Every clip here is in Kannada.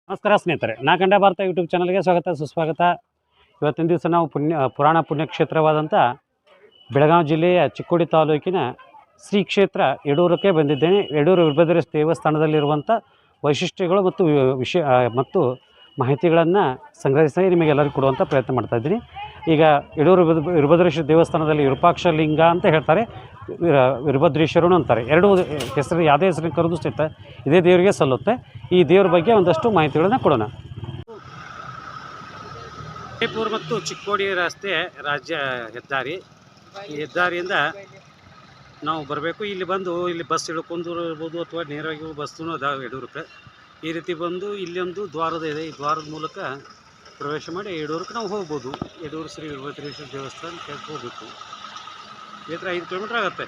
ನಮಸ್ಕಾರ ಸ್ನೇಹಿತರೆ, ನಾ ಕಂಡ ಭಾರತ ಯೂಟ್ಯೂಬ್ ಚಾನಲ್ಗೆ ಸ್ವಾಗತ ಸುಸ್ವಾಗತ. ಇವತ್ತಿನ ದಿವಸ ನಾವು ಪುರಾಣ ಪುಣ್ಯಕ್ಷೇತ್ರವಾದಂಥ ಬೆಳಗಾವಿ ಜಿಲ್ಲೆಯ ಚಿಕ್ಕೋಡಿ ತಾಲೂಕಿನ ಶ್ರೀ ಕ್ಷೇತ್ರ ಯಡೂರಕ್ಕೆ ಬಂದಿದ್ದೇನೆ. ಯಡೂರು ವೀರಭದ್ರೇಶ್ವರ ದೇವಸ್ಥಾನದಲ್ಲಿರುವಂಥ ವೈಶಿಷ್ಟ್ಯಗಳು ಮತ್ತು ಮಾಹಿತಿಗಳನ್ನು ಸಂಗ್ರಹಿಸಿ ನಿಮಗೆಲ್ಲರಿಗೂ ಕೊಡುವಂಥ ಪ್ರಯತ್ನ ಮಾಡ್ತಾಯಿದ್ದೀನಿ. ಈಗ ಯಡೂರು ವೀರಭದ್ರೇಶ್ವರ ದೇವಸ್ಥಾನದಲ್ಲಿ ವಿರೂಪಾಕ್ಷ ಲಿಂಗ ಅಂತ ಹೇಳ್ತಾರೆ, ವೀರಭದ್ರೇಶ್ವರನು ಅಂತಾರೆ. ಎರಡು ಹೆಸರು ಯಾವುದೇ ಹೆಸರಿನ ಕರೆದು ಸಹಿತ ಇದೇ ದೇವರಿಗೆ ಸಲ್ಲುತ್ತೆ. ಈ ದೇವರ ಬಗ್ಗೆ ಒಂದಷ್ಟು ಮಾಹಿತಿಗಳನ್ನು ಕೊಡೋಣ. ವಿಜಯಪುರ ಮತ್ತು ಚಿಕ್ಕೋಡಿ ರಸ್ತೆ ರಾಜ್ಯ ಹೆದ್ದಾರಿ. ಈ ಹೆದ್ದಾರಿಯಿಂದ ನಾವು ಬರಬೇಕು. ಇಲ್ಲಿ ಬಂದು ಇಲ್ಲಿ ಬಸ್ ಇಳ್ಕೊಂಡು ಇರ್ಬೋದು ಅಥವಾ ನೇರವಾಗಿ ಬಸ್ಸೂ ಅದಾವೆ ಯಡೂರಕ್ಕೆ. ಈ ರೀತಿ ಬಂದು ಇಲ್ಲೊಂದು ದ್ವಾರದ ಇದೆ. ಈ ದ್ವಾರದ ಮೂಲಕ ಪ್ರವೇಶ ಮಾಡಿ ಯಡೂರಕ್ಕೆ ನಾವು ಹೋಗ್ಬೋದು. ಯಡೂರು ಶ್ರೀ ವೀರಭದ್ರೇಶ್ವರ ದೇವಸ್ಥಾನಕ್ಕೆ ಹೋಗಬೇಕು. ಈ 5 ಕಿಲೋಮೀಟ್ರ್ ಆಗುತ್ತೆ.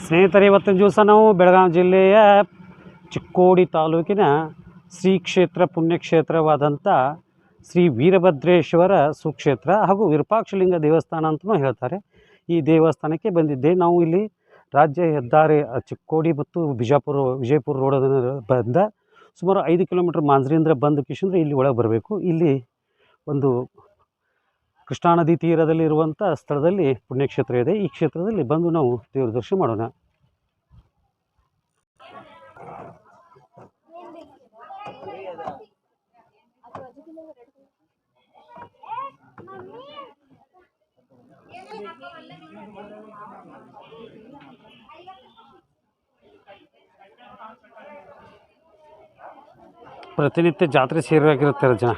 ಸ್ನೇಹಿತರೆ, ಇವತ್ತಿನ ದಿವಸ ನಾವು ಬೆಳಗಾವಿ ಜಿಲ್ಲೆಯ ಚಿಕ್ಕೋಡಿ ತಾಲೂಕಿನ ಶ್ರೀ ಕ್ಷೇತ್ರ ಪುಣ್ಯಕ್ಷೇತ್ರವಾದಂಥ ಶ್ರೀ ವೀರಭದ್ರೇಶ್ವರ ಸುಕ್ಷೇತ್ರ ಹಾಗೂ ವಿರೂಪಾಕ್ಷಲಿಂಗ ದೇವಸ್ಥಾನ ಅಂತಲೂ ಹೇಳ್ತಾರೆ. ಈ ದೇವಸ್ಥಾನಕ್ಕೆ ಬಂದಿದ್ದೆ. ನಾವು ಇಲ್ಲಿ ರಾಜ್ಯ ಹೆದ್ದಾರಿ ಚಿಕ್ಕೋಡಿ ಮತ್ತು ವಿಜಯಪುರ ರೋಡನ್ನು ಬಂದ ಸುಮಾರು 5 ಕಿಲೋಮೀಟ್ರ್ ಮಾಂಜ್ರಿಂದ ಬಂದು ಕಿಶಂದ್ರೆ ಇಲ್ಲಿ ಒಳಗೆ ಬರಬೇಕು. ಇಲ್ಲಿ ಒಂದು ಕೃಷ್ಣಾ ನದಿ ತೀರದಲ್ಲಿರುವಂಥ ಸ್ಥಳದಲ್ಲಿ ಪುಣ್ಯಕ್ಷೇತ್ರ ಇದೆ. ಈ ಕ್ಷೇತ್ರದಲ್ಲಿ ಬಂದು ನಾವು ದೇವರ ದರ್ಶನ ಮಾಡೋಣ. ಪ್ರತಿನಿತ್ಯ ಜಾತ್ರೆ ಸೇರಿಯಾಗಿರುತ್ತಾರೆ ಜನ.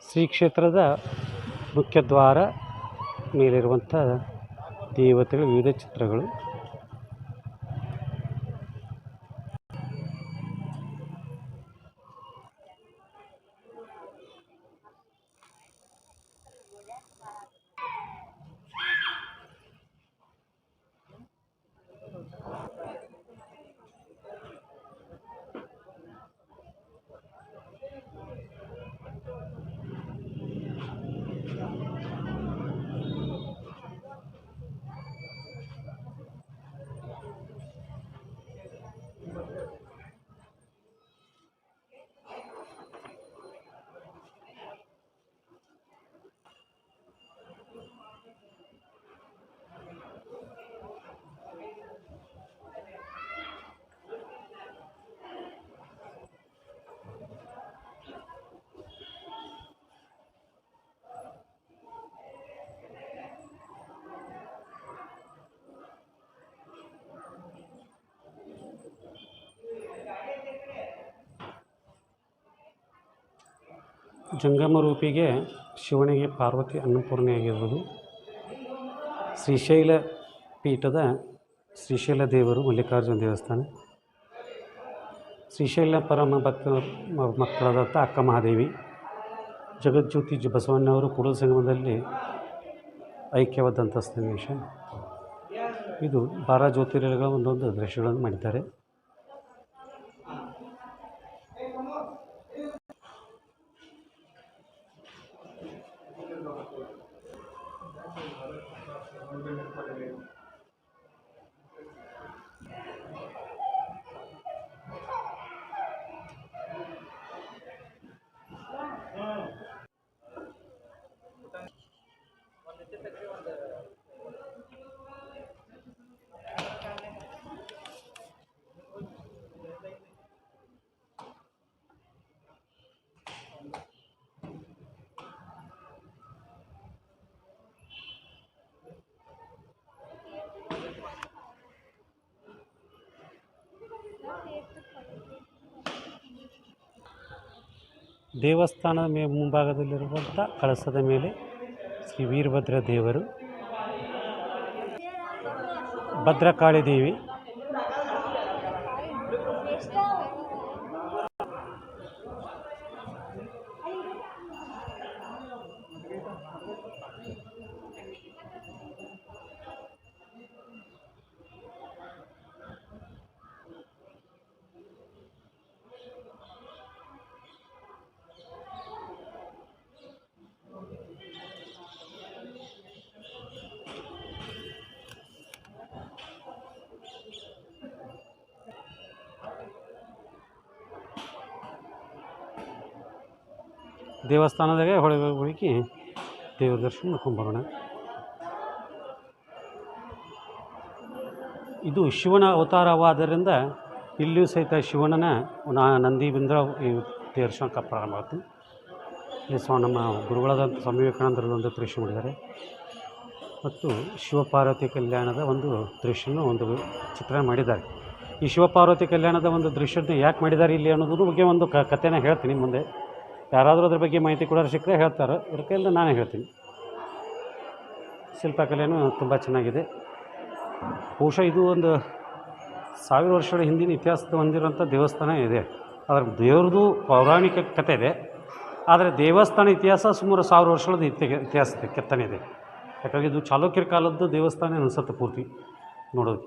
ಶ್ರೀ ಕ್ಷೇತ್ರದ ಮುಖ್ಯ ದ್ವಾರ ಮೇಲಿರುವಂಥ ದೇವತೆಗಳ ವಿವಿಧ ಚಿತ್ರಗಳು. ಜಂಗಮ ರೂಪಿಗೆ ಶಿವನಿಗೆ ಪಾರ್ವತಿ ಅನ್ನಪೂರ್ಣೆಯಾಗಿರುವುದು. ಶ್ರೀಶೈಲ ಪೀಠದ ಶ್ರೀಶೈಲ ದೇವರು ಮಲ್ಲಿಕಾರ್ಜುನ ದೇವಸ್ಥಾನ. ಶ್ರೀಶೈಲ ಪರಮ ಮಕ್ಕಳಾದಂಥ ಅಕ್ಕ ಮಹಾದೇವಿ, ಜಗಜ್ಯೋತಿ ಬಸವಣ್ಣವರು ಕೂಡಲ ಸಂಗಮದಲ್ಲಿ ಐಕ್ಯವಾದಂಥ ಸನ್ನಿವೇಶ ಇದು. 12 ಜ್ಯೋತಿರ್ಲಿಂಗಗಳ ಒಂದೊಂದು ದೃಶ್ಯಗಳನ್ನು ಮಾಡಿದ್ದಾರೆ. ದೇವಸ್ಥಾನದ ಮುಂಭಾಗದಲ್ಲಿರುವಂಥ ಕಳಸದ ಮೇಲೆ ಶ್ರೀ ವೀರಭದ್ರ ದೇವರು, ಭದ್ರಕಾಳಿ ದೇವಿ, ದೇವಸ್ಥಾನದಾಗೆ ಹೋಗಿ ದೇವ್ರ ದರ್ಶನ ಮಾಡ್ಕೊಂಬರೋಣ. ಇದು ಶಿವನ ಅವತಾರವಾದ್ದರಿಂದ ಇಲ್ಲಿಯೂ ಸಹಿತ ಶಿವನ ನಂದಿಯಿಂದ ಈ ದರ್ಶನಕ್ಕೆ ಪ್ರಾರಂಭ ಆಗುತ್ತೆ. ಇಲ್ಲಿ ನಮ್ಮ ಗುರುಗಳಾದಂಥ ಸ್ವಾಮಿ ವಿವೇಕಾನಂದರಲ್ಲಿ ಒಂದು ದೃಶ್ಯ ಮಾಡಿದ್ದಾರೆ ಮತ್ತು ಶಿವಪಾರ್ವತಿ ಕಲ್ಯಾಣದ ಒಂದು ದೃಶ್ಯನ ಒಂದು ಚಿತ್ರಣ ಮಾಡಿದ್ದಾರೆ. ಈ ಶಿವಪಾರ್ವತಿ ಕಲ್ಯಾಣದ ಒಂದು ದೃಶ್ಯನ ಯಾಕೆ ಮಾಡಿದ್ದಾರೆ ಇಲ್ಲಿ ಅನ್ನೋದ್ರ ಬಗ್ಗೆ ಒಂದು ಕಥೆನ ಹೇಳ್ತೀನಿ ಮುಂದೆ. ಯಾರಾದರೂ ಅದ್ರ ಬಗ್ಗೆ ಮಾಹಿತಿ ಕೊಡೋರು ಸಿಕ್ಕರೆ ಹೇಳ್ತಾರೆ, ಇದ್ರ ಕೈಯಿಂದ ನಾನೇ ಹೇಳ್ತೀನಿ. ಶಿಲ್ಪಕಲೆಯೂ ತುಂಬ ಚೆನ್ನಾಗಿದೆ. ಬಹುಶಃ ಇದು ಒಂದು 1000 ವರ್ಷಗಳ ಹಿಂದಿನ ಇತಿಹಾಸದ ಹೊಂದಿರುವಂಥ ದೇವಸ್ಥಾನ ಇದೆ. ಅದರ ದೇವ್ರದ್ದು ಪೌರಾಣಿಕ ಕಥೆ ಇದೆ, ಆದರೆ ದೇವಸ್ಥಾನ ಇತಿಹಾಸ ಸುಮಾರು 1000 ವರ್ಷಗಳದ್ದು ಇತಿಹಾಸ ಇದೆ, ಕೆತ್ತನೆ ಇದೆ. ಯಾಕಂದರೆ ಇದು ಚಾಲುಕ್ಯರ ಕಾಲದ್ದು ದೇವಸ್ಥಾನ ಅನಿಸುತ್ತೆ ಪೂರ್ತಿ ನೋಡೋದು.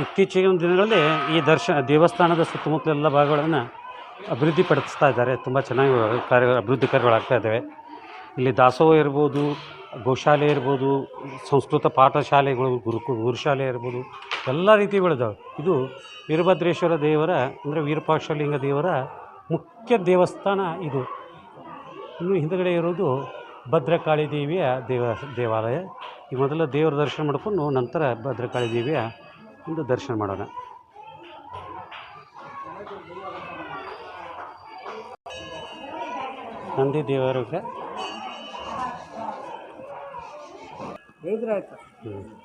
ಇತ್ತೀಚಿನ ದಿನಗಳಲ್ಲಿ ಈ ದೇವಸ್ಥಾನದ ಸುತ್ತಮುತ್ತಲೆಲ್ಲ ಭಾಗಗಳನ್ನು ಅಭಿವೃದ್ಧಿಪಡಿಸ್ತಾ ಇದ್ದಾರೆ. ತುಂಬ ಚೆನ್ನಾಗಿ ಅಭಿವೃದ್ಧಿ ಕಾರ್ಯಗಳಾಗ್ತಾ ಇದ್ದಾವೆ. ಇಲ್ಲಿ ದಾಸೋಹ ಇರ್ಬೋದು, ಗೋಶಾಲೆ ಇರ್ಬೋದು, ಸಂಸ್ಕೃತ ಪಾಠಶಾಲೆಗಳು, ಗುರುಶಾಲೆ ಇರ್ಬೋದು, ಎಲ್ಲ ರೀತಿಗಳಿದ್ದಾವೆ. ಇದು ವೀರಭದ್ರೇಶ್ವರ ದೇವರ ಅಂದರೆ ವಿರೂಪಾಕ್ಷಲಿಂಗ ದೇವರ ಮುಖ್ಯ ದೇವಸ್ಥಾನ ಇದು. ಇನ್ನು ಹಿಂದುಗಡೆ ಇರೋದು ಭದ್ರಕಾಳಿ ದೇವಿಯ ದೇವಾಲಯ. ಈ ಮೊದಲ ದೇವರ ದರ್ಶನ ಮಾಡಿಕೊಂಡು ನಂತರ ಭದ್ರಕಾಳಿ ದೇವಿಯ ಒಂದು ದರ್ಶನ ಮಾಡೋಣ. ನಂದಿ ದೇವರಿಗೆ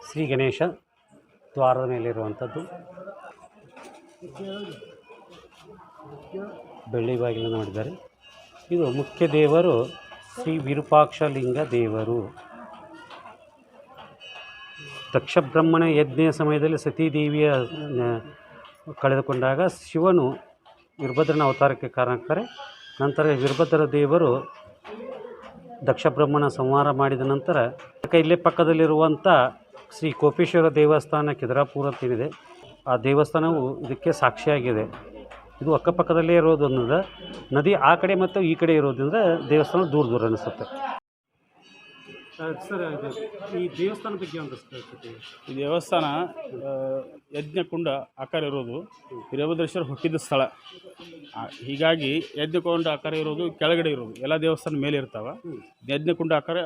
ಶ್ರೀ ಗಣೇಶ ದ್ವಾರದ ಮೇಲಿರುವಂಥದ್ದು, ಬೆಳ್ಳಿ ಬಾಗಿಲನ್ನು ಮಾಡಿದ್ದಾರೆ. ಇದು ಮುಖ್ಯ ದೇವರು ಶ್ರೀ ವಿರೂಪಾಕ್ಷಲಿಂಗ ದೇವರು. ದಕ್ಷ ಬ್ರಹ್ಮಣ ಯಜ್ಞ ಸಮಯದಲ್ಲಿ ಸತೀದೇವಿಯ ಕಳೆದುಕೊಂಡಾಗ ಶಿವನು ವೀರಭದ್ರನ ಅವತಾರಕ್ಕೆ ಕಾರಣಕ್ಕಾರೆ. ನಂತರ ವೀರಭದ್ರ ದೇವರು ದಕ್ಷ ಬ್ರಹ್ಮಣ ಸಂಹಾರ ಮಾಡಿದ ನಂತರ ಇಲ್ಲೇ ಪಕ್ಕದಲ್ಲಿರುವಂಥ ಶ್ರೀ ಕೋಪೇಶ್ವರ ದೇವಸ್ಥಾನ ಕೆದರಾಪುರ ಅಂತೇನಿದೆ, ಆ ದೇವಸ್ಥಾನವು ಇದಕ್ಕೆ ಸಾಕ್ಷಿಯಾಗಿದೆ. ಇದು ಅಕ್ಕಪಕ್ಕದಲ್ಲೇ ಇರೋದ್ರಿಂದ ನದಿ ಆ ಕಡೆ ಮತ್ತು ಈ ಕಡೆ ಇರೋದ್ರಿಂದ ದೇವಸ್ಥಾನ ದೂರ ದೂರ ಅನಿಸುತ್ತೆ. ಸರ್, ಈ ದೇವಸ್ಥಾನ ಬಗ್ಗೆ ಒಂದು ಈ ದೇವಸ್ಥಾನ ಯಜ್ಞಕುಂಡ ಆಕಾರ ಇರೋದು ವೀರಭದ್ರೇಶ್ವರ ಹುಟ್ಟಿದ ಸ್ಥಳ. ಹೀಗಾಗಿ ಯಜ್ಞಕುಂಡ ಆಕಾರ ಇರೋದು ಕೆಳಗಡೆ ಇರೋದು, ಎಲ್ಲ ದೇವಸ್ಥಾನ ಮೇಲೆ ಇರ್ತಾವೆ. ಯಜ್ಞಕುಂಡ ಆಕಾರ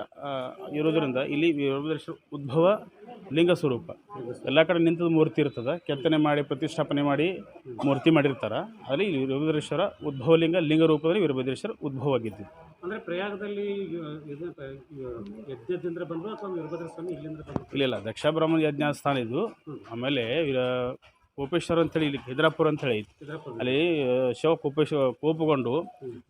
ಇರೋದ್ರಿಂದ ಇಲ್ಲಿ ವೀರಭದ್ರೇಶ್ವರ ಉದ್ಭವ ಲಿಂಗ ಸ್ವರೂಪ. ಎಲ್ಲ ಕಡೆ ನಿಂತದ ಮೂರ್ತಿ ಇರ್ತದೆ, ಕೆತ್ತನೆ ಮಾಡಿ ಪ್ರತಿಷ್ಠಾಪನೆ ಮಾಡಿ ಮೂರ್ತಿ ಮಾಡಿರ್ತಾರೆ. ಅಲ್ಲಿ ವೀರಭದ್ರೇಶ್ವರ ಉದ್ಭವಲಿಂಗ ಲಿಂಗ ರೂಪದಲ್ಲಿ ವೀರಭದ್ರೇಶ್ವರ ಉದ್ಭವ ಆಗಿದ್ದು. ಅಂದರೆ ಪ್ರಯಾಗದಲ್ಲಿ ಯಜ್ಞದಿಂದ ಬಂದು ಅಥವಾ ವೀರಭದ್ರ ಸ್ವಾಮಿ ಇಲ್ಲಿಂದ ಬಂದು? ಇಲ್ಲ, ದಕ್ಷ ಬ್ರಹ್ಮಣ ಯಜ್ಞ ಸ್ಥಾನ ಇದು. ಆಮೇಲೆ ಕೋಪೇಶ್ವರ ಅಂತೇಳಿ ಇಲ್ಲಿ ಕೆದರಾಪುರ ಅಂತೇಳಿ ಐತಿ. ಅಲ್ಲಿ ಶಿವ ಕೋಪಗೊಂಡು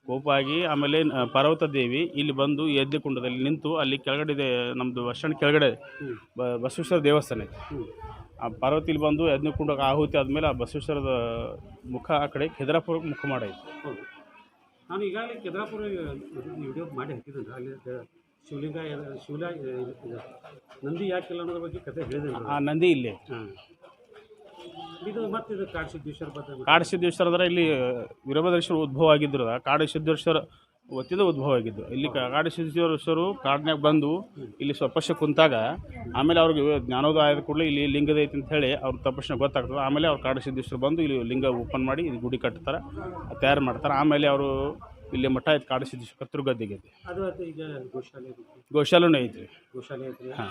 ಕೋಪಾಗಿ ಆಮೇಲೆ ಪಾರ್ವತ ದೇವಿ ಇಲ್ಲಿ ಬಂದು ಯಜ್ಞಕುಂಡದಲ್ಲಿ ನಿಂತು ಅಲ್ಲಿ ಕೆಳಗಡೆ ನಮ್ಮದು ಬಸ್ ಸ್ಟ್ಯಾಂಡ್ ಕೆಳಗಡೆ ಬಸವೇಶ್ವರ ದೇವಸ್ಥಾನ ಐತಿ. ಆ ಪಾರ್ವತಿ ಇಲ್ಲಿ ಬಂದು ಯಜ್ಞಕುಂಡಕ್ಕೆ ಆಹುತಿ ಆದಮೇಲೆ ಆ ಬಸವೇಶ್ವರದ ಮುಖ ಆ ಕಡೆ ಕೆದರಾಪುರಕ್ಕೆ ಮುಖ ಮಾಡೈತಿ. ನಾನು ಈಗಾಗಲೇ ಕೆದರಾಪುರ ವಿಡಿಯೋ ಮಾಡಿ ಹಾಕಿದ್ದೀನಿ. ಅಲ್ಲಿ ಶಿವಲಿಂಗ ನಂದಿ ಯಾಕಿಲ್ಲ ಅನ್ನೋದ್ರ ಬಗ್ಗೆ ಕತೆ ಹೇಳಿದೆ. ಆ ನಂದಿ ಇಲ್ಲೇ. ಇದು ಮತ್ತು ಇದು ಕಾಡಸಿದ್ದೇಶ್ವರ ಬಗ್ಗೆ. ಕಾಡಸಿದ್ದೇಶ್ವರ ಅಂದರೆ ಇಲ್ಲಿ ವೀರಭದ್ರೇಶ್ವರ ಉದ್ಭವ ಆಗಿದ್ರು. ಕಾಡಸಿದ್ದೇಶ್ವರ ಒತ್ತಿದ ಉದ್ಭವ ಆಗಿದ್ದು. ಇಲ್ಲಿ ಕಾಡಸಿದ್ದೇಶ್ವರರು ಕಾಡಿನಾಗ ಬಂದು ಇಲ್ಲಿ ತಪಸ್ಸೆ ಕುಂತಾಗ ಆಮೇಲೆ ಅವ್ರಿಗೆ ಜ್ಞಾನೋದಯ ಆದ ಕೂಡಲೇ ಇಲ್ಲಿ ಲಿಂಗದ ಐತಿ ಅಂತ ಹೇಳಿ ಅವ್ರ ತಪಸ್ಸೆ ಗೊತ್ತಾಗ್ತದೆ. ಆಮೇಲೆ ಅವ್ರು ಕಾಡಸಿದ್ದೇಶ್ವರ ಬಂದು ಇಲ್ಲಿ ಲಿಂಗ ಓಪನ್ ಮಾಡಿ ಇಲ್ಲಿ ಗುಡಿ ಕಟ್ತಾರೆ, ತಯಾರು ಮಾಡ್ತಾರೆ. ಆಮೇಲೆ ಅವರು ಇಲ್ಲಿ ಮಠ ಐತೆ ಕಾಡಸಿದ್ದೇಶ್ವರ ಕತ್ತೃಗದ್ದಿಗೆ ಐತಿ. ಅದು ಈಗ ಗೋಶಾಲೆನೂ ಐತಿ. ಗೋಶಾಲೆ ಐತಿ. ಹಾಂ,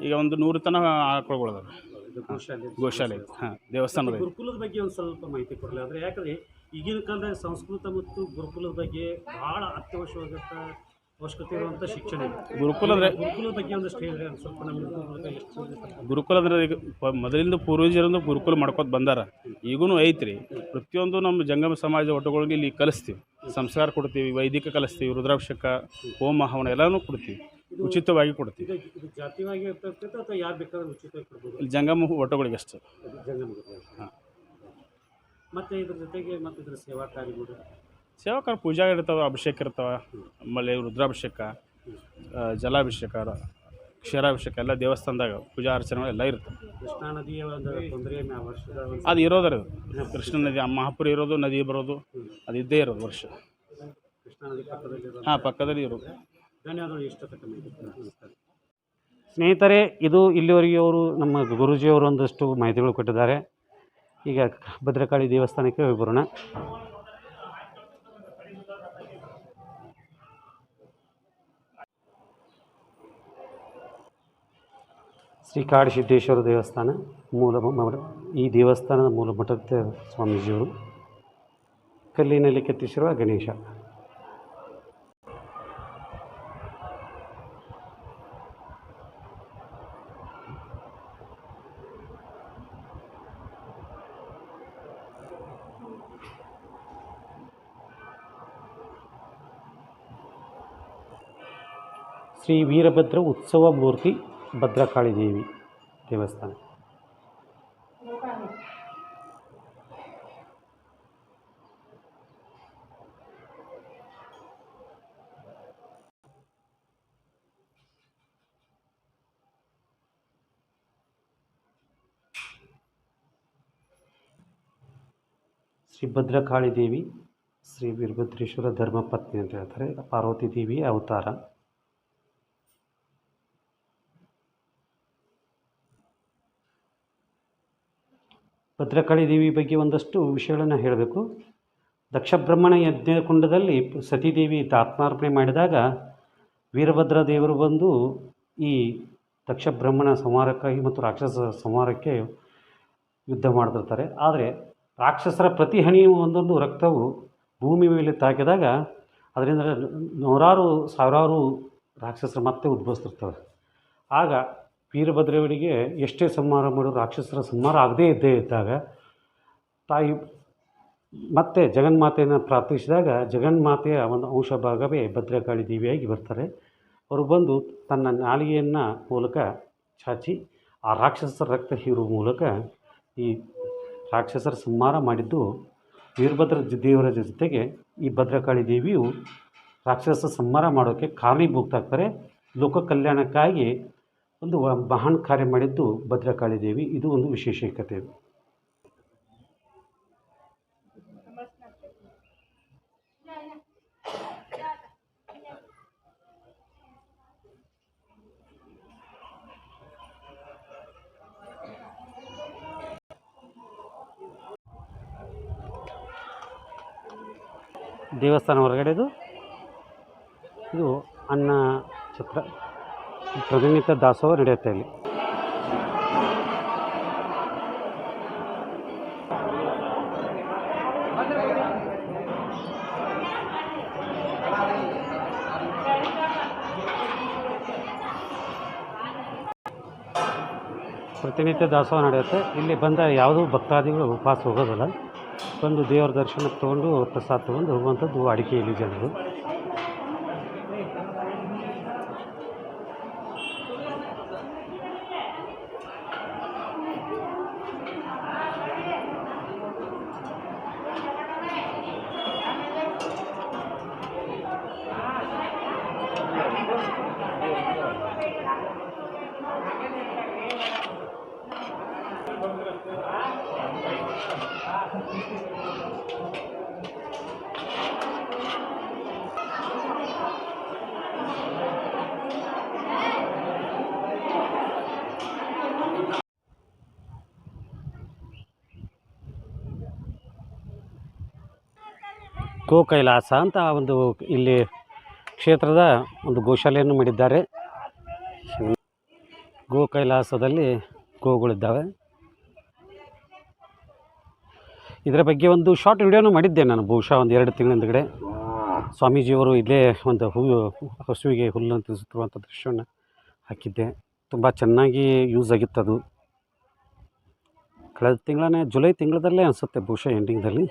ಈಗ ಒಂದು 100 ತನ ಆಕಳುಗಳದಾವೆ. ಇದು ಗೋಶಾಲೆ ಗೋಶಾಲೆ ಹಾಂ ದೇವಸ್ಥಾನದ ಐತಿ. ಗುರುಕುಲದ ಬಗ್ಗೆ ಒಂದು ಸ್ವಲ್ಪ ಮಾಹಿತಿ ಕೊಡಲಿ. ಆದರೆ ಯಾಕಂದರೆ ಈಗಿನ ಕಾಲದಾಗ ಸಂಸ್ಕೃತ ಮತ್ತು ಗುರುಕುಲದ ಬಗ್ಗೆ ಭಾಳ ಅವಶ್ಯಕತೆ ಇರುವಂಥ ಶಿಕ್ಷಣ ಇದೆ. ಗುರುಕುಲದ ಬಗ್ಗೆ ಒಂದಷ್ಟು ಹೇಳಿದ್ರೆ ಸ್ವಲ್ಪ ನಮಗೆ. ಗುರುಕುಲ ಅಂದ್ರೆ ಈಗ ಮೊದಲಿಂದ ಪೂರ್ವಜರಿಂದ ಗುರುಕುಲ ಮಾಡ್ಕೊತ ಬಂದಾರ, ಈಗೂ ಐತ್ರಿ. ಪ್ರತಿಯೊಂದು ನಮ್ಮ ಜಂಗಮ ಸಮಾಜ ಒಟ್ಟುಗಳಿಗೆ ಇಲ್ಲಿ ಕಲಿಸ್ತೀವಿ, ಸಂಸ್ಕಾರ ಕೊಡ್ತೀವಿ, ವೈದಿಕ ಕಲಿಸ್ತೀವಿ, ರುದ್ರಾಭಿಷೇಕ, ಹೋಮ ಹವನ ಎಲ್ಲನೂ ಕೊಡ್ತೀವಿ, ಉಚಿತವಾಗಿ ಕೊಡ್ತೀವಿ. ಇದು ಜಾತಿಯಾಗಿ ಇರ್ತಕ್ಕಂಥ ಅಥವಾ ಯಾರು ಬೇಕಾದ್ರೂ ಉಚಿತವಾಗಿ ಕೊಡ್ಬೋದು? ಇಲ್ಲಿ ಜಂಗಮ ಒಟ್ಟುಗಳಿಗೆ ಅಷ್ಟು. ಜಂಗಮ ಹಾಂ. ಮತ್ತು ಇದ್ರ ಜೊತೆಗೆ ಮತ್ತು ಇದ್ರ ಸೇವಾ ಕಾರ್ಯಗಳು, ಸೇವಾಕಾರ ಪೂಜಾ ಇರ್ತಾವೆ, ಅಭಿಷೇಕ ಇರ್ತಾವೆ, ಆಮೇಲೆ ರುದ್ರಾಭಿಷೇಕ, ಜಲಾಭಿಷೇಕ, ಕ್ಷೀರಾಭಿಷೇಕ ಎಲ್ಲ ದೇವಸ್ಥಾನದಾಗ ಪೂಜಾ ಅರ್ಚನೆ ಎಲ್ಲ ಇರ್ತವೆ. ಕೃಷ್ಣಾ ನದಿಯ ಒಂದು ತೊಂದರೆ ವರ್ಷದ ಅದು ಇರೋದರ ಕೃಷ್ಣ ನದಿ ಮಹಾಪುರ ಇರೋದು, ನದಿ ಬರೋದು ಅದು ಇದ್ದೇ ಇರೋದು ವರ್ಷ. ಕೃಷ್ಣಾ ನದಿ ಪಕ್ಕದಲ್ಲಿ ಹಾಂ, ಪಕ್ಕದಲ್ಲಿ ಇರೋದು. ಧನ್ಯವಾದಗಳು. ನಮಸ್ಕಾರ ಸ್ನೇಹಿತರೆ, ಇದು ಇಲ್ಲಿವರೆಗೆ ಅವರು ನಮ್ಮ ಗುರೂಜಿಯವರು ಒಂದಷ್ಟು ಮಾಹಿತಿಗಳು ಕೊಟ್ಟಿದ್ದಾರೆ. ಈಗ ಭದ್ರಕಾಳಿ ದೇವಸ್ಥಾನಕ್ಕೆ ಹೋಗಿ ಬರೋಣ. ಶ್ರೀ ಕಾಡಸಿದ್ದೇಶ್ವರ ದೇವಸ್ಥಾನ ಈ ದೇವಸ್ಥಾನದ ಮೂಲ ಮಠದ ಸ್ವಾಮೀಜಿಯವರು ಕಲ್ಲಿನಲ್ಲಿ ಕೆತ್ತಿಸಿರುವ ಗಣೇಶ. ಶ್ರೀ ವೀರಭದ್ರ ಉತ್ಸವ ಮೂರ್ತಿ ಭದ್ರಕಾಳಿ ದೇವಿ ದೇವಸ್ಥಾನ. ಶ್ರೀ ಭದ್ರಕಾಳಿ ದೇವಿ ಶ್ರೀ ವೀರಭದ್ರೇಶ್ವರ ಧರ್ಮಪತ್ನಿ ಅಂತ ಹೇಳ್ತಾರೆ. ಪಾರ್ವತಿ ದೇವಿಯ ಅವತಾರ. ಭದ್ರಕಾಳಿ ದೇವಿ ಬಗ್ಗೆ ಒಂದಷ್ಟು ವಿಷಯಗಳನ್ನು ಹೇಳಬೇಕು. ದಕ್ಷ ಬ್ರಹ್ಮಣ ಯಜ್ಞಕುಂಡದಲ್ಲಿ ಸತೀದೇವಿ ಆತ್ಮಾರ್ಪಣೆ ಮಾಡಿದಾಗ ವೀರಭದ್ರ ದೇವರು ಬಂದು ಈ ದಕ್ಷ ಬ್ರಹ್ಮಣ ಸಂಹಾರಕ್ಕಾಗಿ ಮತ್ತು ರಾಕ್ಷಸ ಸಂಹಾರಕ್ಕೆ ಯುದ್ಧ ಮಾಡ್ತಿರ್ತಾರೆ. ಆದರೆ ರಾಕ್ಷಸರ ಪ್ರತಿ ಹನಿಯು ಒಂದೊಂದು ರಕ್ತವು ಭೂಮಿ ಮೇಲೆ ತಾಕಿದಾಗ ಅದರಿಂದ ನೂರಾರು ಸಾವಿರಾರು ರಾಕ್ಷಸರು ಮತ್ತೆ ಉದ್ಭವಿಸ್ತಿರ್ತವೆ. ಆಗ ವೀರಭದ್ರವರಿಗೆ ಎಷ್ಟೇ ಸಂಹಾರ ಮಾಡೋದು ರಾಕ್ಷಸರ ಸಂಹಾರ ಆಗದೇ ಇದ್ದಾಗ ತಾಯಿ ಮತ್ತೆ ಜಗನ್ಮಾತೆಯನ್ನು ಪ್ರಾರ್ಥಿಸಿದಾಗ ಜಗನ್ಮಾತೆಯ ಒಂದು ಅಂಶ ಭಾಗವೇ ಭದ್ರಕಾಳಿ ದೇವಿಯಾಗಿ ಬರ್ತಾರೆ. ಅವರು ಬಂದು ತನ್ನ ನಾಲಿಗೆಯನ್ನು ಮೂಲಕ ಚಾಚಿ ಆ ರಾಕ್ಷಸರ ರಕ್ತ ಹೀರುವ ಮೂಲಕ ಈ ರಾಕ್ಷಸರ ಸಂಹಾರ ಮಾಡಿದ್ದು ವೀರಭದ್ರ ದೇವರ ಜೊತೆಗೆ ಈ ಭದ್ರಕಾಳಿ ದೇವಿಯು ರಾಕ್ಷಸ ಸಂಹಾರ ಮಾಡೋಕ್ಕೆ ಕಾರಣೀಭೂತಾಗ್ತಾರೆ. ಲೋಕ ಕಲ್ಯಾಣಕ್ಕಾಗಿ ಒಂದು ಮಹಾನ್ ಕಾರ್ಯ ಮಾಡಿದ್ದು ಭದ್ರಕಾಳಿ ದೇವಿ. ಇದು ಒಂದು ವಿಶೇಷತೆ. ದೇವಸ್ಥಾನ ಹೊರಗಡೆದು ಇದು ಅನ್ನ ಛತ್ರ ಪ್ರತಿನಿತ್ಯ ದಾಸೋಹ ನಡೆಯುತ್ತೆ ಇಲ್ಲಿ. ಪ್ರತಿನಿತ್ಯ ದಾಸೋಹ ನಡೆಯುತ್ತೆ. ಇಲ್ಲಿ ಬಂದ ಯಾವುದೂ ಭಕ್ತಾದಿಗಳು ಉಪವಾಸ ಹೋಗೋದಿಲ್ಲ. ಬಂದು ದೇವರ ದರ್ಶನ ತೊಗೊಂಡು ಪ್ರಸಾದ ತೊಗೊಂಡು ಹೋಗುವಂಥದ್ದು ವಾಡಿಕೆ ಇಲ್ಲಿ ಜನರು. ಗೋ ಕೈಲಾಸ ಅಂತ ಒಂದು ಇಲ್ಲಿ ಕ್ಷೇತ್ರದ ಒಂದು ಗೋಶಾಲೆಯನ್ನು ಮಾಡಿದ್ದಾರೆ. ಗೋ ಕೈಲಾಸದಲ್ಲಿ ಗೋಗಳಿದ್ದಾವೆ. ಇದರ ಬಗ್ಗೆ ಒಂದು ಶಾರ್ಟ್ ವಿಡಿಯೋನೂ ಮಾಡಿದ್ದೆ ನಾನು ಬಹುಶಃ ಒಂದು 2 ತಿಂಗಳ ಹಿಂದುಗಡೆ. ಸ್ವಾಮೀಜಿಯವರು ಇಲ್ಲೇ ಒಂದು ಹಸುವಿಗೆ ಹುಲ್ಲನ್ನು ತಿನ್ನಿಸುತ್ತಿರುವಂಥ ದೃಶ್ಯವನ್ನು ಹಾಕಿದ್ದೆ. ತುಂಬ ಚೆನ್ನಾಗಿ ಯೂಸ್ ಆಗಿತ್ತದು. ಕಳೆದ ತಿಂಗಳೇ ಜುಲೈ ತಿಂಗಳದಲ್ಲೇ ಅನಿಸುತ್ತೆ ಬಹುಶಃ ಎಂಡಿಂಗ್ದಲ್ಲಿ.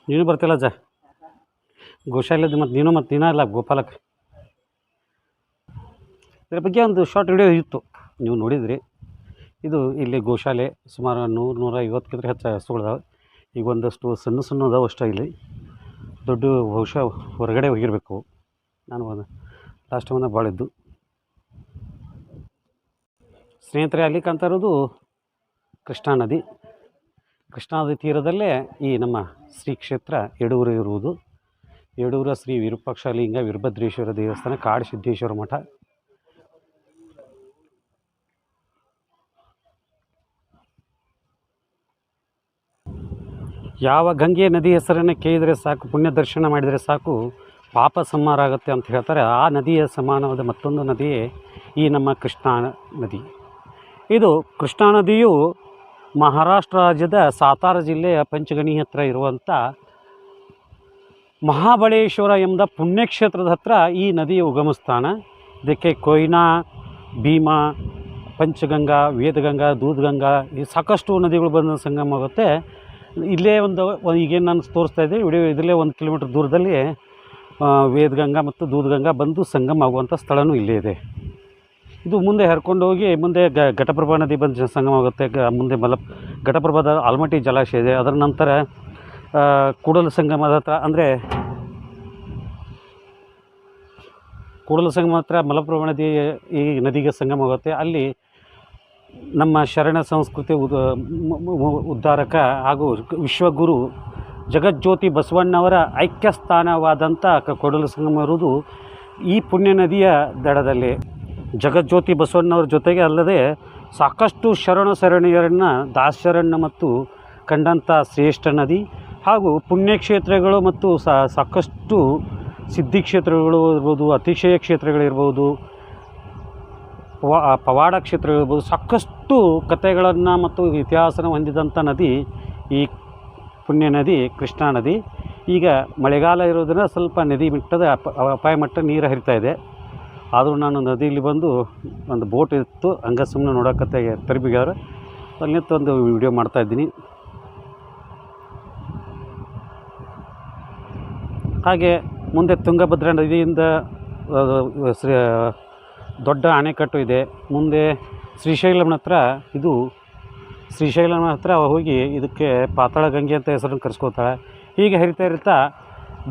ನೀನು ಬರ್ತಿಲ್ಲ ಅಜ್ಜ ಗೋಶಾಲೆದು, ಮತ್ತು ನೀನು ಅಲ್ಲ ಗೋಪಾಲಕ್ಕೆ. ಇದರ ಬಗ್ಗೆ ಒಂದು ಶಾರ್ಟ್ ವಿಡಿಯೋ ಇತ್ತು, ನೀವು ನೋಡಿದ್ರಿ. ಇದು ಇಲ್ಲಿ ಗೋಶಾಲೆ ಸುಮಾರು 100-150 ಹೆಚ್ಚು ಹಸುಗಳಿದಾವೆ. ಈಗ ಒಂದಷ್ಟು ಸಣ್ಣ ಅದಾವೆ ಅಷ್ಟೇ. ಇಲ್ಲಿ ದೊಡ್ಡ ಬಹುಶಃ ಹೊರಗಡೆ ಹೋಗಿರಬೇಕು. ನಾನು ಲಾಸ್ಟ್ ಒಂದು ಭಾಳ ಇದ್ದು ಸ್ನೇಹಿತರೆ. ಅಲ್ಲಿ ಕಾಣ್ತಾ ಇರೋದು ಕೃಷ್ಣಾ ನದಿ. ಕೃಷ್ಣಾ ನದಿ ತೀರದಲ್ಲೇ ಈ ನಮ್ಮ ಶ್ರೀ ಕ್ಷೇತ್ರ ಯಡೂರು ಇರುವುದು. ಯಡೂರ ಶ್ರೀ ವಿರೂಪಾಕ್ಷಲಿಂಗ ವೀರಭದ್ರೇಶ್ವರ ದೇವಸ್ಥಾನ, ಕಾಡಸಿದ್ದೇಶ್ವರ ಮಠ. ಯಾವ ಗಂಗೆ ನದಿ ಹೆಸರನ್ನು ಕೇಳಿದರೆ ಸಾಕು, ಪುಣ್ಯ ದರ್ಶನ ಮಾಡಿದರೆ ಸಾಕು, ಪಾಪ ಸಂಹಾರ ಆಗುತ್ತೆ ಅಂತ ಹೇಳ್ತಾರೆ. ಆ ನದಿಯ ಸಮಾನವಾದ ಮತ್ತೊಂದು ನದಿಯೇ ಈ ನಮ್ಮ ಕೃಷ್ಣಾ ನದಿ. ಇದು ಕೃಷ್ಣಾ ನದಿಯು ಮಹಾರಾಷ್ಟ್ರ ರಾಜ್ಯದ ಸಾತಾರಾ ಜಿಲ್ಲೆಯ ಪಂಚಗಣಿ ಹತ್ತಿರ ಇರುವಂಥ ಮಹಾಬಳೇಶ್ವರ ಎಂಬ ಪುಣ್ಯಕ್ಷೇತ್ರದ ಹತ್ತಿರ ಈ ನದಿಯ ಉಗಮಸ್ಥಾನ. ಇದಕ್ಕೆ ಕೊಯ್ನಾ, ಭೀಮಾ, ಪಂಚಗಂಗಾ, ವೇದಗಂಗಾ, ದೂದ್ಗಂಗಾ ಈ ಸಾಕಷ್ಟು ನದಿಗಳು ಬಂದು ಸಂಗಮ ಆಗುತ್ತೆ. ಇಲ್ಲೇ ಈಗೇನು ನಾನು ತೋರಿಸ್ತಾ ಇದ್ದೆ ವಿಡಿಯೋ, ಇದರಲ್ಲೇ 1 ಕಿಲೋಮೀಟ್ರ್ ದೂರದಲ್ಲಿ ವೇದಗಂಗಾ ಮತ್ತು ದೂದ್ಗಂಗಾ ಬಂದು ಸಂಗಮ ಆಗುವಂಥ ಸ್ಥಳವೂ ಇಲ್ಲೇ ಇದೆ. ಇದು ಮುಂದೆ ಹರ್ಕೊಂಡು ಹೋಗಿ ಮುಂದೆ ಘಟಪ್ರಭಾ ನದಿ ಬಂದು ಸಂಗಮ ಆಗುತ್ತೆ. ಮುಂದೆ ಘಟಪ್ರಭಾದ ಆಲ್ಮಟ್ಟಿ ಜಲಾಶಯ ಇದೆ. ಅದರ ನಂತರ ಕೂಡಲ ಸಂಗಮದ ಹತ್ರ, ಅಂದರೆ ಕೂಡಲ ಸಂಗಮ ಹತ್ರ ಮಲಪ್ರಭಾ ನದಿ ಈ ನದಿಗೆ ಸಂಗಮ ಆಗುತ್ತೆ. ಅಲ್ಲಿ ನಮ್ಮ ಶರಣ ಸಂಸ್ಕೃತಿ ಉದ್ಧಾರಕ ಹಾಗೂ ವಿಶ್ವಗುರು ಜಗಜ್ಯೋತಿ ಬಸವಣ್ಣವರ ಐಕ್ಯ ಸ್ಥಾನವಾದಂಥ ಕೂಡಲ ಸಂಗಮ ಇರುವುದು ಈ ಪುಣ್ಯ ನದಿಯ ದಡದಲ್ಲಿ. ಜಗಜ್ಯೋತಿ ಬಸವಣ್ಣವ್ರ ಜೊತೆಗೆ ಅಲ್ಲದೆ ಸಾಕಷ್ಟು ಶರಣೆಯರನ್ನು ದಾಸರನ್ನು ಮತ್ತು ಕಂಡಂಥ ಶ್ರೇಷ್ಠ ನದಿ. ಹಾಗೂ ಪುಣ್ಯಕ್ಷೇತ್ರಗಳು ಮತ್ತು ಸಾಕಷ್ಟು ಸಿದ್ಧಿ ಕ್ಷೇತ್ರಗಳು ಇರ್ಬೋದು, ಅತಿಶಯ ಕ್ಷೇತ್ರಗಳಿರ್ಬೋದು, ಪವಾಡ ಕ್ಷೇತ್ರಗಳಿರ್ಬೋದು, ಸಾಕಷ್ಟು ಕಥೆಗಳನ್ನು ಮತ್ತು ಇತಿಹಾಸನ ಹೊಂದಿದಂಥ ನದಿ ಈ ಪುಣ್ಯ ನದಿ ಕೃಷ್ಣಾ ನದಿ. ಈಗ ಮಳೆಗಾಲ ಇರೋದನ್ನ ಸ್ವಲ್ಪ ನದಿ ಮಟ್ಟದ ಅಪಾಯ ಮಟ್ಟ ನೀರು ಹರಿತಾ ಇದೆ. ಆದರೂ ನಾನು ನದಿಯಲ್ಲಿ ಬಂದು ಒಂದು ಬೋಟ್ ಇತ್ತು, ಹಂಗೆ ಸುಮ್ಮನೆ ನೋಡೋಕತ್ತೆ ತರಬಿಗಾರ ಅಲ್ಲಿ ನಿಂತು ಒಂದು ವಿಡಿಯೋ ಮಾಡ್ತಾಯಿದ್ದೀನಿ. ಹಾಗೆ ಮುಂದೆ ತುಂಗಭದ್ರಾ ನದಿಯಿಂದ ದೊಡ್ಡ ಅಣೆಕಟ್ಟು ಇದೆ. ಮುಂದೆ ಶ್ರೀಶೈಲಂ ಹತ್ರ, ಇದು ಶ್ರೀಶೈಲಂ ಹತ್ರ ಹೋಗಿ ಇದಕ್ಕೆ ಪಾತಾಳ ಗಂಗೆ ಅಂತ ಹೆಸರನ್ನು ಕರೆಸ್ಕೊಳ್ತಾಳೆ. ಹೀಗೆ ಹರಿತಾ ಇರ್ತಾ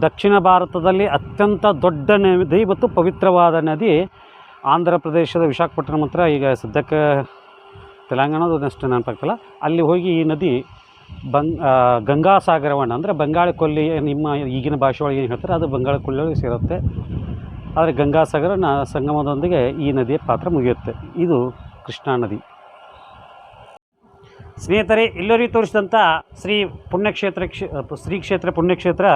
ದಕ್ಷಿಣ ಭಾರತದಲ್ಲಿ ಅತ್ಯಂತ ದೊಡ್ಡ ನದಿ ಮತ್ತು ಪವಿತ್ರವಾದ ನದಿ ಆಂಧ್ರ ಪ್ರದೇಶದ ವಿಶಾಖಪಟ್ಟಣಂ ಹತ್ರ, ಈಗ ಸದ್ಯಕ್ಕೆ ತೆಲಂಗಾಣದ ಅಷ್ಟು ನೆನಪಾಗ್ತಲ್ಲ, ಅಲ್ಲಿ ಹೋಗಿ ಈ ನದಿ ಗಂಗಾಸಾಗರವನ್ನು, ಅಂದರೆ ಬಂಗಾಳ ಕೊಲ್ಲಿ, ನಿಮ್ಮ ಈಗಿನ ಭಾಷೆ ಒಳಗೆ ಏನು ಹೇಳ್ತಾರೆ ಅದು ಬಂಗಾಳ ಕೊಲ್ಲಿಯೊಳಗೆ ಸೇರುತ್ತೆ. ಆದರೆ ಗಂಗಾಸಾಗರನ ಸಂಗಮದೊಂದಿಗೆ ಈ ನದಿಯ ಪಾತ್ರ ಮುಗಿಯುತ್ತೆ. ಇದು ಕೃಷ್ಣಾ ನದಿ. ಸ್ನೇಹಿತರೆ, ಇಲ್ಲವರೆಗೆ ತೋರಿಸಿದಂಥ ಶ್ರೀ ಕ್ಷೇತ್ರ ಪುಣ್ಯಕ್ಷೇತ್ರ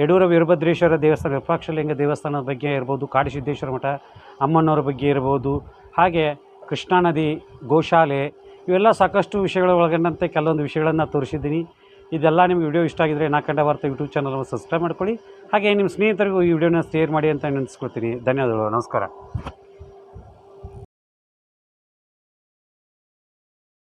ಯಡೂರ ವೀರಭದ್ರೇಶ್ವರ ದೇವಸ್ಥಾನ, ವಿರೂಪಾಕ್ಷಲಿಂಗ ದೇವಸ್ಥಾನದ ಬಗ್ಗೆ ಇರ್ಬೋದು, ಕಾಡಸಿದ್ದೇಶ್ವರ ಮಠ, ಅಮ್ಮನವರ ಬಗ್ಗೆ ಇರ್ಬೋದು, ಹಾಗೆ ಕೃಷ್ಣಾ ನದಿ, ಗೋಶಾಲೆ, ಇವೆಲ್ಲ ಸಾಕಷ್ಟು ವಿಷಯಗಳ ಒಳಗೊಂಡಂತೆ ಕೆಲವೊಂದು ವಿಷಯಗಳನ್ನು ತೋರಿಸಿದ್ದೀನಿ. ಇದೆಲ್ಲ ನಿಮಗೆ ವಿಡಿಯೋ ಇಷ್ಟ ಆಗಿದ್ದರೆ ನಾಕಂಡ ವಾರ್ತೆ ಯೂಟ್ಯೂಬ್ ಚಾನಲನ್ನು ಸಬ್ಸ್ಕ್ರೈಬ್ ಮಾಡ್ಕೊಳ್ಳಿ. ಹಾಗೆ ನಿಮ್ಮ ಸ್ನೇಹಿತರಿಗೂ ಈ ವಿಡಿಯೋನ ಶೇರ್ ಮಾಡಿ ಅಂತ ನೆನೆಸ್ಕೊಳ್ತೀನಿ. ಧನ್ಯವಾದಗಳು. ನಮಸ್ಕಾರ.